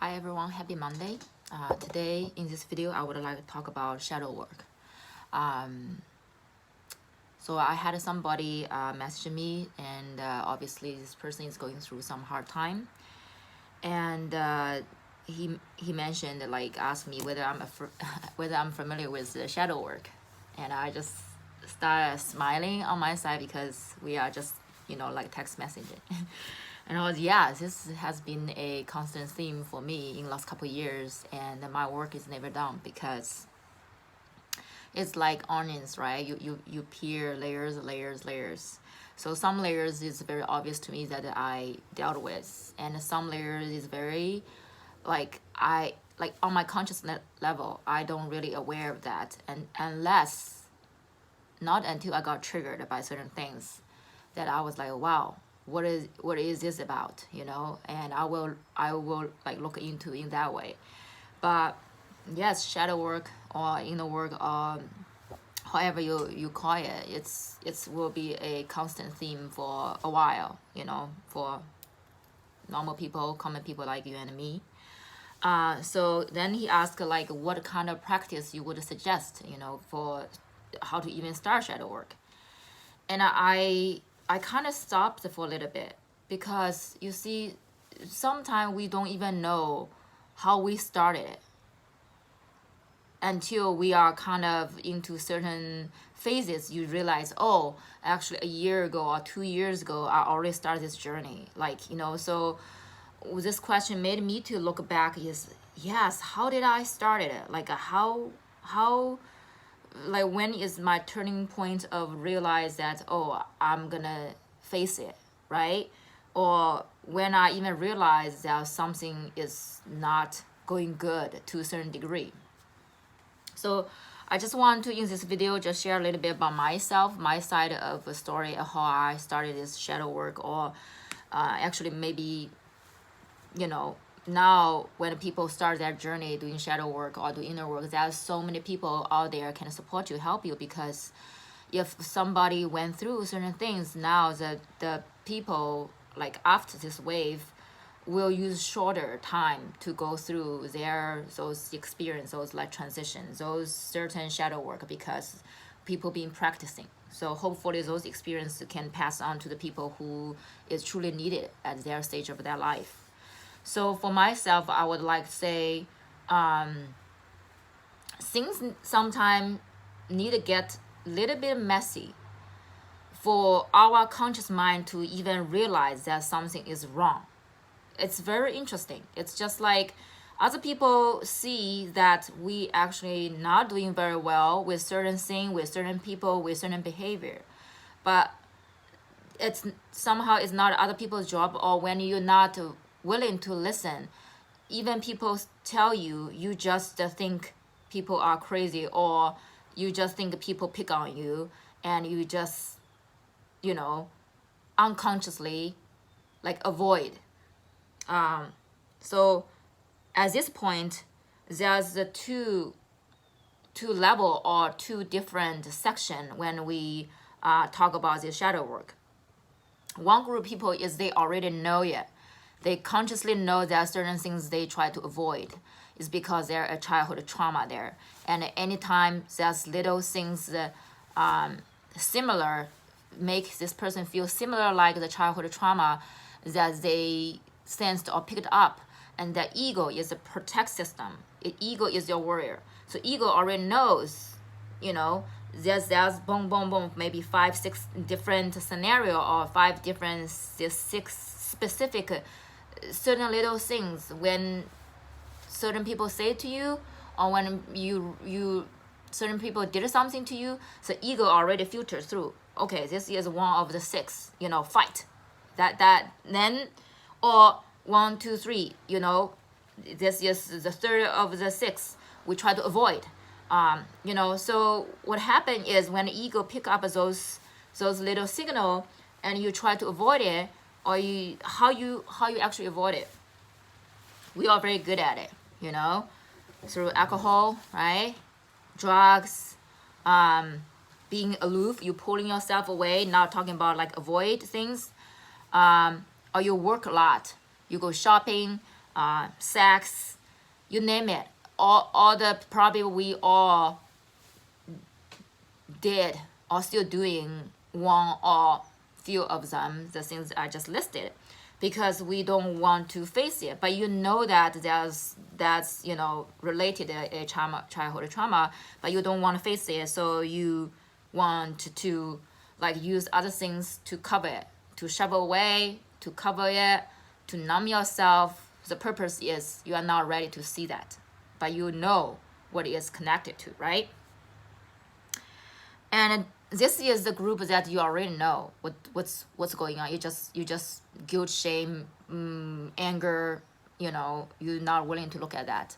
Hi everyone, happy Monday. Today in this video, I would like to talk about shadow work. So I had somebody message me, and obviously this person is going through some hard time. And he mentioned, like, asked me whether whether I'm familiar with the shadow work, and I just started smiling on my side because we are just like text messaging. And I was, yeah, this has been a constant theme for me in the last couple of years, and my work is never done because it's like onions, right? You peel layers. So some layers is very obvious to me that I dealt with, and some layers is very like on my consciousness level, I don't really aware of that, and not until I got triggered by certain things that I was like, wow, what is this about, and I will like look into in that way. But yes, shadow work or inner work, however you call it, it's will be a constant theme for a while, for normal people, common people like you and me. So then he asked, like, what kind of practice you would suggest, for how to even start shadow work. And I kind of stopped for a little bit, because you see, sometimes we don't even know how we started it until we are kind of into certain phases. You realize, oh, actually a year ago or 2 years ago, I already started this journey. Like, so this question made me to look back is, yes, how did I start it? Like, how like, when is my turning point of realize that, oh, I'm gonna face it, right? Or when I even realize that something is not going good to a certain degree. So I just want to, in this video, just share a little bit about myself, my side of the story of how I started this shadow work, or actually maybe, now when people start their journey doing shadow work or doing inner work, there's so many people out there can support you, help you, because if somebody went through certain things, now the people, like, after this wave will use shorter time to go through those experience, those like transitions, those certain shadow work, because people been practicing. So hopefully those experiences can pass on to the people who is truly needed at their stage of their life. So for myself, I would like to say, things sometimes need to get a little bit messy for our conscious mind to even realize that something is wrong. It's very interesting. It's just like other people see that we actually not doing very well with certain thing, with certain people, with certain behavior. But it's somehow it's not other people's job, or when you're not willing to listen, even people tell you, you just think people are crazy, or you just think people pick on you, and you just unconsciously like avoid. So at this point, there's the two level or two different section when we talk about this shadow work. One group of people is they already know it. They consciously know there are certain things they try to avoid. It's because there are a childhood trauma there. And anytime there's little things similar, make this person feel similar like the childhood trauma that they sensed or picked up. And the ego is a protect system. Ego is your warrior. So ego already knows, there's boom, boom, boom, maybe 5, 6 different scenario, or 5 different, 6 specific certain little things when certain people say to you, or when you certain people did something to you. So ego already filters through, okay, this is one of the 6, fight that then, or 1, 2, 3, this is the third of the 6 we try to avoid. So what happened is when the ego pick up those little signal, and you try to avoid it, or how you actually avoid it. We are very good at it, through alcohol, right? Drugs, being aloof, you pulling yourself away, not talking about like avoid things, or you work a lot, you go shopping, sex, you name it. All the probably we all did or still doing one or few of them, the things I just listed, because we don't want to face it. But you know that that's related a trauma, childhood trauma, but you don't want to face it, so you want to like use other things to cover it, to shove away, to cover it, to numb yourself. The purpose is you are not ready to see that, but you know what it is connected to, right? And this is the group that you already know what's going on. You just guilt, shame, anger. You're not willing to look at that.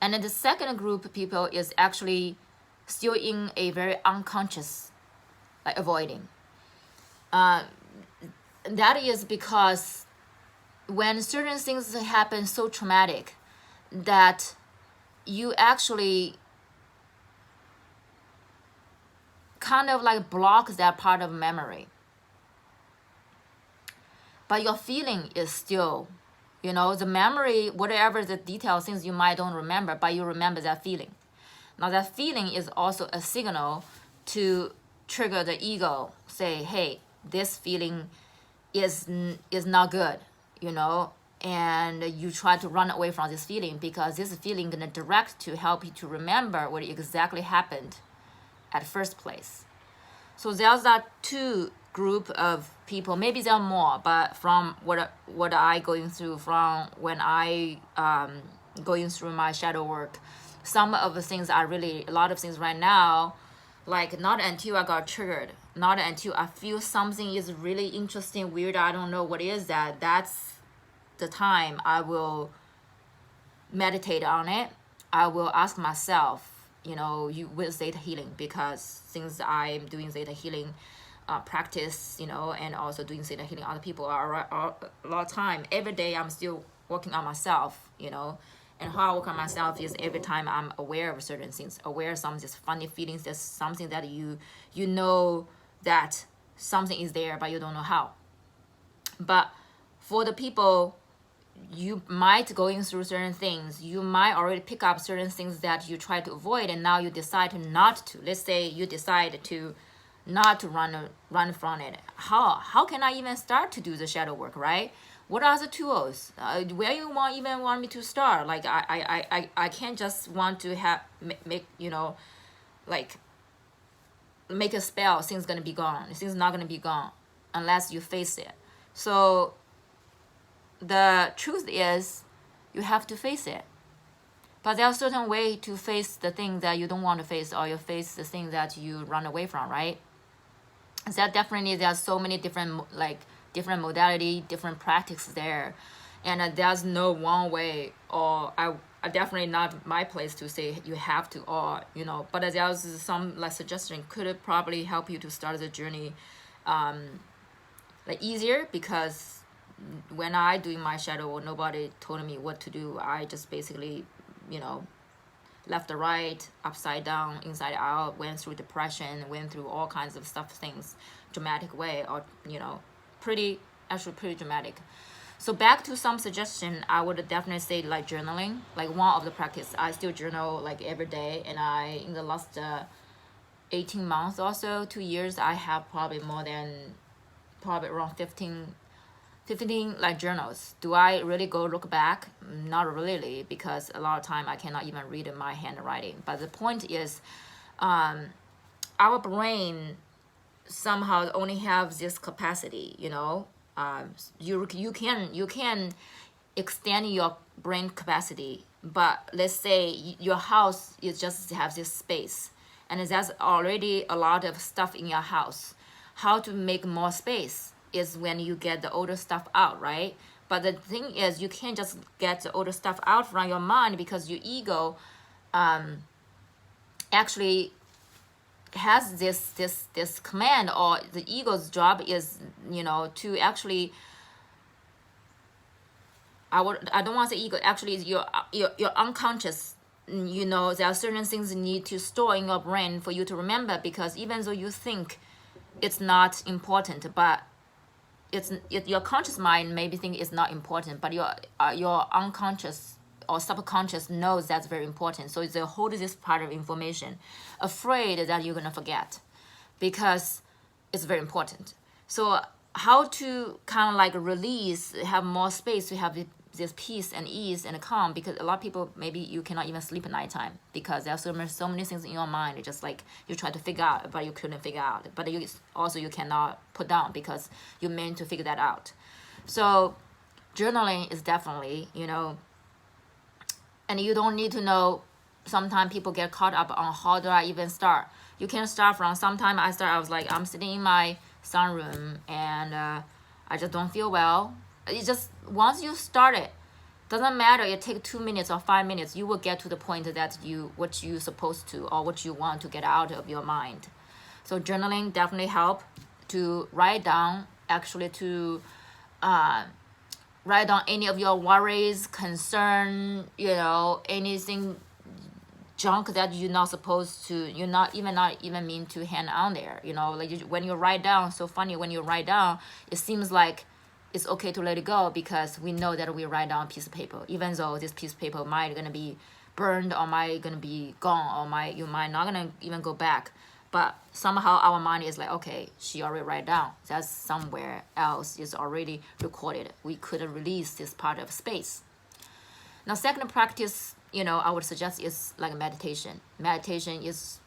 And then the second group of people is actually still in a very unconscious, like avoiding. That is because when certain things happen so traumatic that you actually kind of like block that part of memory, but your feeling is still, the memory, whatever the details, things you might don't remember, but you remember that feeling. Now that feeling is also a signal to trigger the ego, say, hey, this feeling is not good, and you try to run away from this feeling, because this feeling gonna direct to help you to remember what exactly happened at first place. So there's that two group of people, maybe there are more, but from what I going through, from when I going through my shadow work, some of the things are really, a lot of things right now, like not until I got triggered, not until I feel something is really interesting, weird, I don't know what is that's the time I will meditate on it. I will ask myself, with Theta healing, because since I'm doing Theta healing practice, and also doing Theta healing other people are a lot of time, every day I'm still working on myself, and how I work on myself is every time I'm aware of certain things, aware of some of these funny feelings, there's something that you know that something is there, but you don't know how. But for the people, you might going through certain things, you might already pick up certain things that you try to avoid, and now you decide not to. Let's say you decide to not to run from it. How can I even start to do the shadow work, right? What are the tools? Where you want me to start? Like I can't just want to make like make a spell, things gonna be gone. Things not gonna be gone unless you face it. So the truth is you have to face it. But there are certain way to face the thing that you don't want to face, or you face the thing that you run away from, right? That definitely, there are so many different modality, different practice there. And there's no one way, or I definitely not my place to say you have to, or, but there's some like suggestion could probably help you to start the journey like easier, because when I doing my shadow, nobody told me what to do. I just basically, left to right, upside down, inside out, went through depression, went through all kinds of things, dramatic way, or, pretty dramatic. So back to some suggestion, I would definitely say like journaling, like one of the practice. I still journal like every day, and I, in the last 18 months or so, 2 years, I have probably around 15 like journals. Do I really go look back? Not really, because a lot of time I cannot even read my handwriting. But the point is, our brain somehow only have this capacity, you can extend your brain capacity, but let's say your house is just have this space, and there's already a lot of stuff in your house. How to make more space is when you get the older stuff out, right? But the thing is, you can't just get the older stuff out from your mind, because your ego actually has this command, or the ego's job is, to actually, I don't want to say ego, actually is your unconscious. There are certain things you need to store in your brain for you to remember, because even though you think it's not important, but your conscious mind maybe think it's not important, but your unconscious or subconscious knows that's very important. So it's a hold this part of information, afraid that you're gonna forget, because it's very important. So how to kind of like release, have more space to have this peace and ease and calm, because a lot of people, maybe you cannot even sleep at nighttime because there's so many things in your mind. It's just like you try to figure out, but you couldn't figure out. But you cannot put down because you're meant to figure that out. So journaling is definitely, and you don't need to know. Sometimes people get caught up on how do I even start. You can start from, sometime I was like, I'm sitting in my sunroom and I just don't feel well. It just, once you start it, doesn't matter, it take 2 minutes or 5 minutes, you will get to the point that what you're supposed to, or what you want to get out of your mind. So journaling definitely help to write down, actually to write down any of your worries, concern, anything junk that you're not supposed to, you're not even mean to hand on there. When you write down, so funny, when you write down, it seems like it's okay to let it go, because we know that we write down a piece of paper, even though this piece of paper might gonna be burned or might gonna be gone, or you might not gonna even go back. But somehow our mind is like, okay, she already write down. That's somewhere else is already recorded. We couldn't release this part of space. Now, second practice, I would suggest is like meditation. Meditation is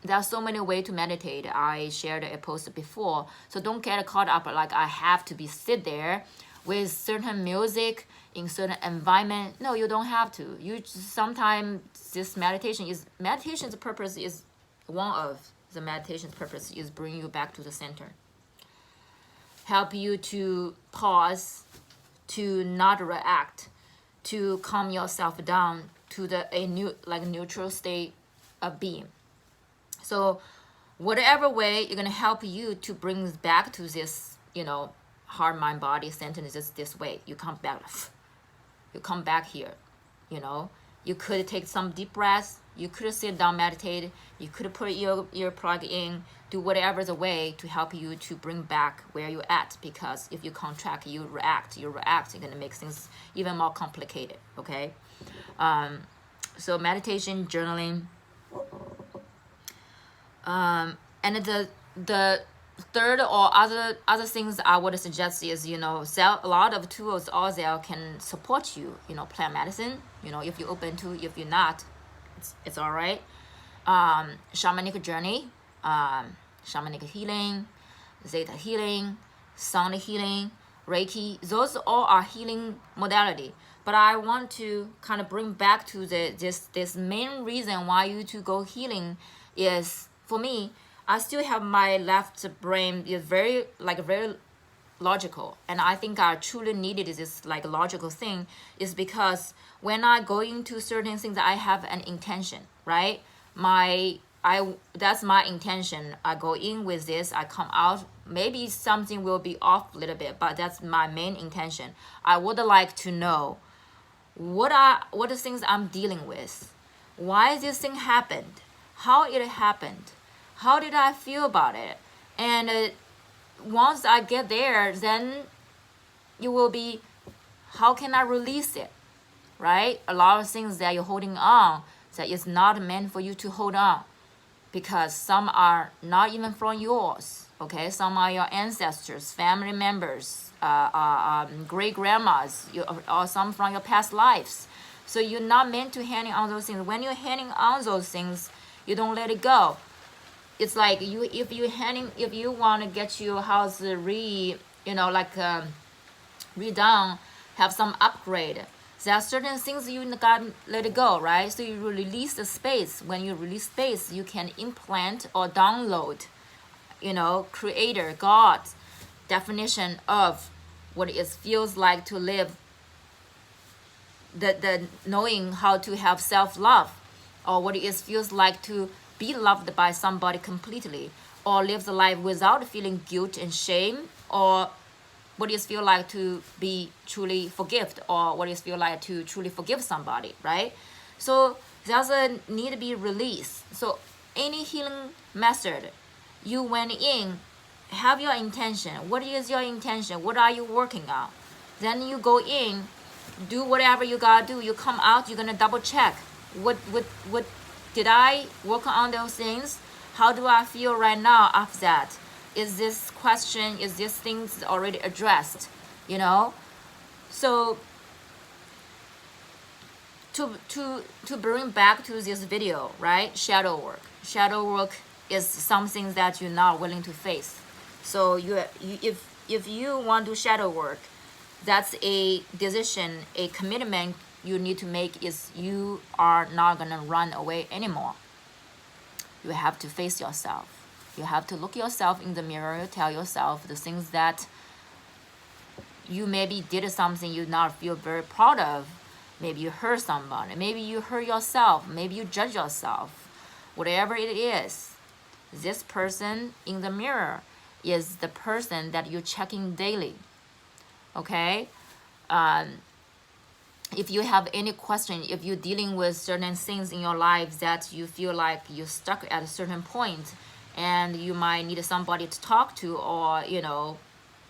there are so many ways to meditate. I shared a post before, so don't get caught up like I have to be sit there with certain music in certain environment. No, you don't have to. You sometimes this meditation's purpose is bring you back to the center, help you to pause, to not react, to calm yourself down to a neutral state of being. So whatever way you're gonna help you to bring back to this, heart, mind, body center is this way. You come back here, You could take some deep breaths. You could sit down, meditate. You could put your ear plug in, do whatever the way to help you to bring back where you're at. Because if you contract, you react, you're gonna make things even more complicated. Okay, so meditation, journaling. And the third or other things I would suggest is, a lot of tools out there can support you. Plant medicine. If you're open to, if you're not, it's all right. Shamanic journey, shamanic healing, theta healing, sound healing, Reiki. Those all are healing modality. But I want to kind of bring back to this main reason why you to go healing is, for me, I still have my left brain is very logical, and I think I truly needed this logical thing is because when I go into certain things, I have an intention, right? That's my intention. I go in with this, I come out. Maybe something will be off a little bit, but that's my main intention. I would like to know what the things I'm dealing with, why this thing happened, how it happened, how did I feel about it, and once I get there, then you will be, how can I release it, right? A lot of things that you're holding on that is not meant for you to hold on, because some are not even from yours, okay? Some are your ancestors, family members, great grandmas, or some from your past lives. So you're not meant to hang on those things. When you're hanging on those things, you don't let it go. It's like if you want to get your house redone, have some upgrade. There are certain things you got to let it go, right? So you release the space. When you release space, you can implant or download, Creator, God's definition of what it feels like to live. The knowing how to have self-love, or what it feels like to be loved by somebody completely, or live the life without feeling guilt and shame, or what it feels like to be truly forgived, or what it feels like to truly forgive somebody, right? So there's a need to be released. So any healing method, you went in have your intention. What is your intention? What are you working on? Then you go in, do whatever you gotta do. You come out, you're gonna double check. What did I work on those things? How do I feel right now after that? Is this question, is this things already addressed? You know? So to bring back to this video, right? Shadow work. Shadow work is something that you're not willing to face. So if you want to do shadow work, that's a decision, a commitment you need to make. Is you are not gonna run away anymore. You have to face yourself. You have to look yourself in the mirror, tell yourself the things that you maybe did something you not feel very proud of. Maybe you hurt somebody, maybe you hurt yourself, maybe you judge yourself. Whatever it is, this person in the mirror is the person that you're checking daily. Okay? If you have any question, if you're dealing with certain things in your life that you feel like you're stuck at a certain point and you might need somebody to talk to, or, you know,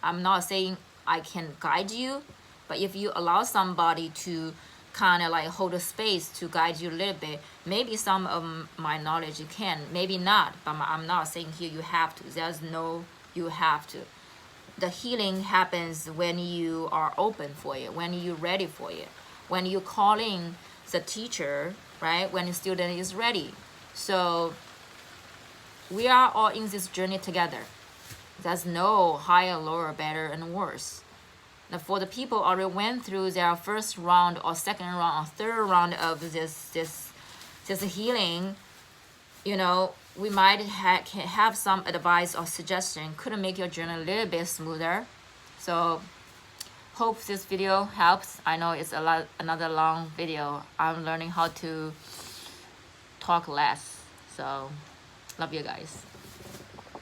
I'm not saying I can guide you, but if you allow somebody to kind of like hold a space to guide you a little bit, maybe some of my knowledge you can, maybe not, but I'm not saying here you have to. There's no you have to. The healing happens when you are open for it, when you're ready for it, when you call in the teacher, right? When the student is ready. So we are all in this journey together. There's no higher, lower, better, and worse. Now, for the people already went through their first round or second round or third round of this healing, you know, we might have some advice or suggestion, could make your journey a little bit smoother. So hope this video helps. I know it's another long video. I'm learning how to talk less. So love you guys.